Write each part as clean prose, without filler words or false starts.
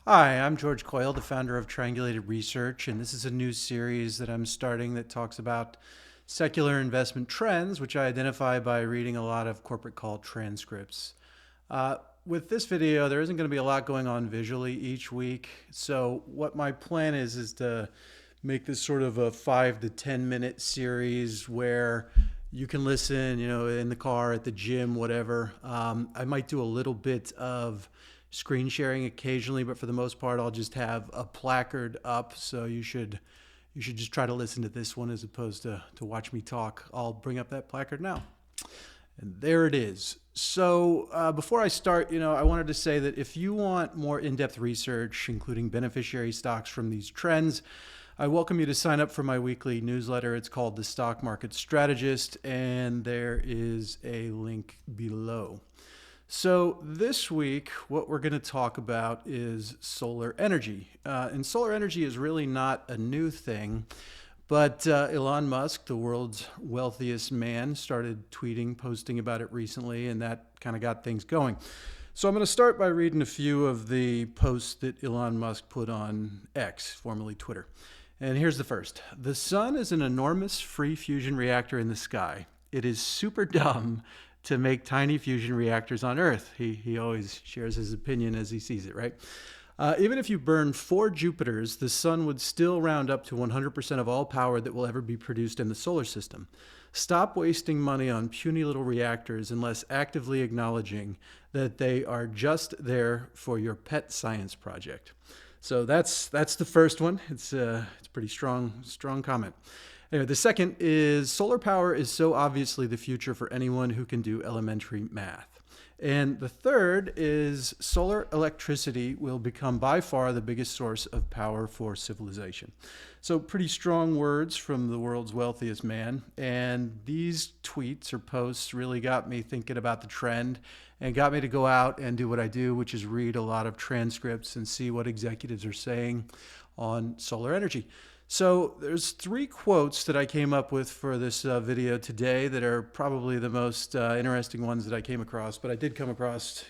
Hi, I'm George Coyle, the founder of Triangulated Research, and this is a new series that I'm starting that talks about secular investment trends, which I identify by reading a lot of corporate call transcripts. Uh, with this video, there isn't going to be a lot going on visually each week. So what my plan is to make this sort of a 5 to 10 minute series where you can listen, in the car, at the gym, whatever. I might do a little bit of screen sharing occasionally, but for the most part, I'll just have a placard up. So you should just try to listen to this one as opposed to watch me talk. I'll bring up that placard now. And there it is. So before I start, I wanted to say that if you want more in-depth research, including beneficiary stocks from these trends, I welcome you to sign up for my weekly newsletter. It's called The Stock Market Strategist, and there is a link below. So this week, what we're going to talk about is solar energy. And solar energy is really not a new thing. But Elon Musk, the world's wealthiest man, started tweeting, posting about it recently, and that kind of got things going. So I'm going to start by reading a few of the posts that Elon Musk put on X, formerly Twitter. And here's the first. The sun is an enormous free fusion reactor in the sky. It is super dumb to make tiny fusion reactors on Earth. He always shares his opinion as he sees it, right? Even if you burn 4 Jupiters, the sun would still round up to 100% of all power that will ever be produced in the solar system. Stop wasting money on puny little reactors unless actively acknowledging that they are just there for your pet science project. So that's the first one. It's a pretty strong comment. Anyway, the second is solar power is so obviously the future for anyone who can do elementary math. And the third is solar electricity will become by far the biggest source of power for civilization. So pretty strong words from the world's wealthiest man. And these tweets or posts really got me thinking about the trend and got me to go out and do what I do, which is read a lot of transcripts and see what executives are saying on solar energy. So there's 3 quotes that I came up with for this video today that are probably the most interesting ones that I came across, but I did come across,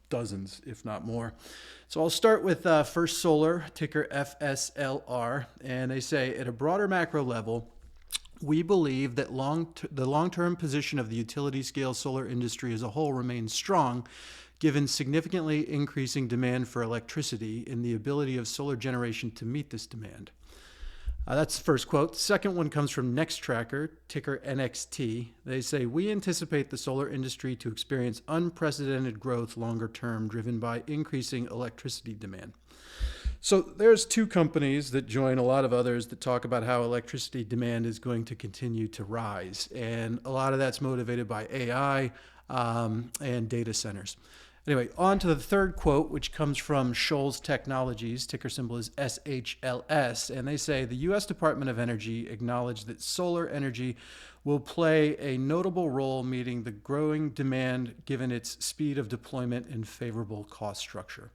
dozens, if not more. So I'll start with First Solar, ticker FSLR, and they say, at a broader macro level, we believe that the long-term position of the utility-scale solar industry as a whole remains strong, given significantly increasing demand for electricity and the ability of solar generation to meet this demand. That's the first quote. The second one comes from Nextracker, ticker NXT. They say, we anticipate the solar industry to experience unprecedented growth longer term, driven by increasing electricity demand. So there's 2 companies that join a lot of others that talk about how electricity demand is going to continue to rise. And a lot of that's motivated by AI and data centers. Anyway, on to the third quote, which comes from Shoals Technologies, ticker symbol is SHLS, and they say the U.S. Department of Energy acknowledged that solar energy will play a notable role meeting the growing demand given its speed of deployment and favorable cost structure.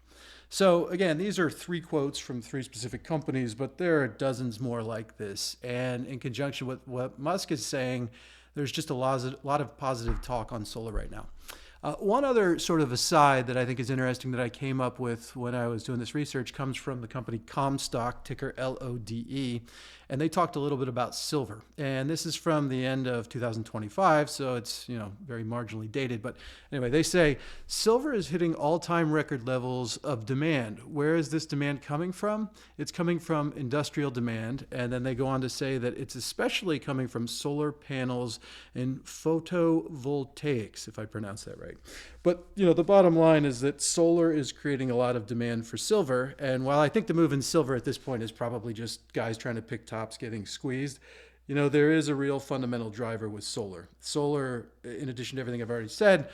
So again, these are 3 quotes from 3 specific companies, but there are dozens more like this. And in conjunction with what Musk is saying, there's just a lot of positive talk on solar right now. One other sort of aside that I think is interesting that I came up with when I was doing this research comes from the company Comstock, ticker LODE, and they talked a little bit about silver. And this is from the end of 2025, so it's very marginally dated. But anyway, they say silver is hitting all-time record levels of demand. Where is this demand coming from? It's coming from industrial demand, and then they go on to say that it's especially coming from solar panels and photovoltaics, if I pronounce that right. But the bottom line is that solar is creating a lot of demand for silver. And while I think the move in silver at this point is probably just guys trying to pick tops getting squeezed, there is a real fundamental driver with solar. Solar, in addition to everything I've already said,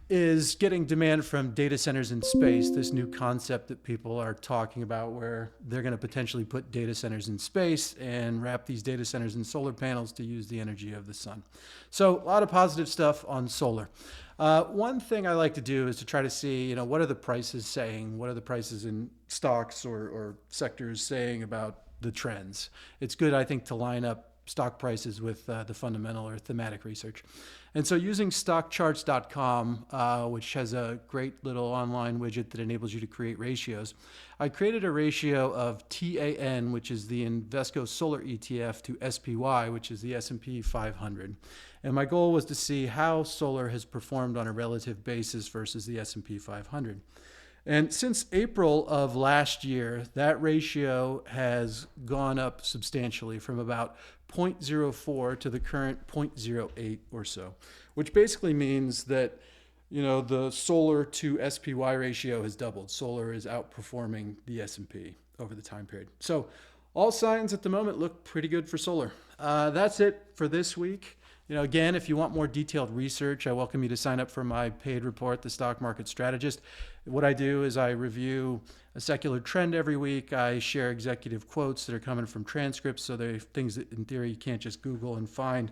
is getting demand from data centers in space, this new concept that people are talking about where they're going to potentially put data centers in space and wrap these data centers in solar panels to use the energy of the sun. So a lot of positive stuff on solar. One thing I like to do is to try to see, what are the prices saying? What are the prices in stocks or sectors saying about the trends? It's good, I think, to line up stock prices with the fundamental or thematic research. And so using stockcharts.com, which has a great little online widget that enables you to create ratios, I created a ratio of TAN, which is the Invesco Solar ETF, to SPY, which is the S&P 500. And my goal was to see how solar has performed on a relative basis versus the S&P 500. And since April of last year, that ratio has gone up substantially from about 0.04 to the current 0.08 or so, which basically means that the solar to SPY ratio has doubled. Solar is outperforming the S&P over the time period. So all signs at the moment look pretty good for solar. That's it for this week. Again, if you want more detailed research, I welcome you to sign up for my paid report, The Stock Market Strategist. What I do is I review a secular trend every week. I share executive quotes that are coming from transcripts, so they're things that in theory you can't just Google and find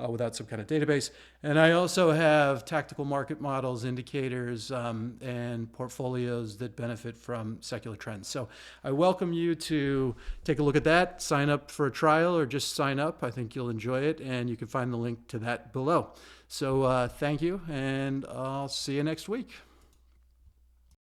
without some kind of database. And I also have tactical market models, indicators, and portfolios that benefit from secular trends. So I welcome you to take a look at that, sign up for a trial, or just sign up. I think you'll enjoy it, and you can find the link to that below. So thank you, and I'll see you next week.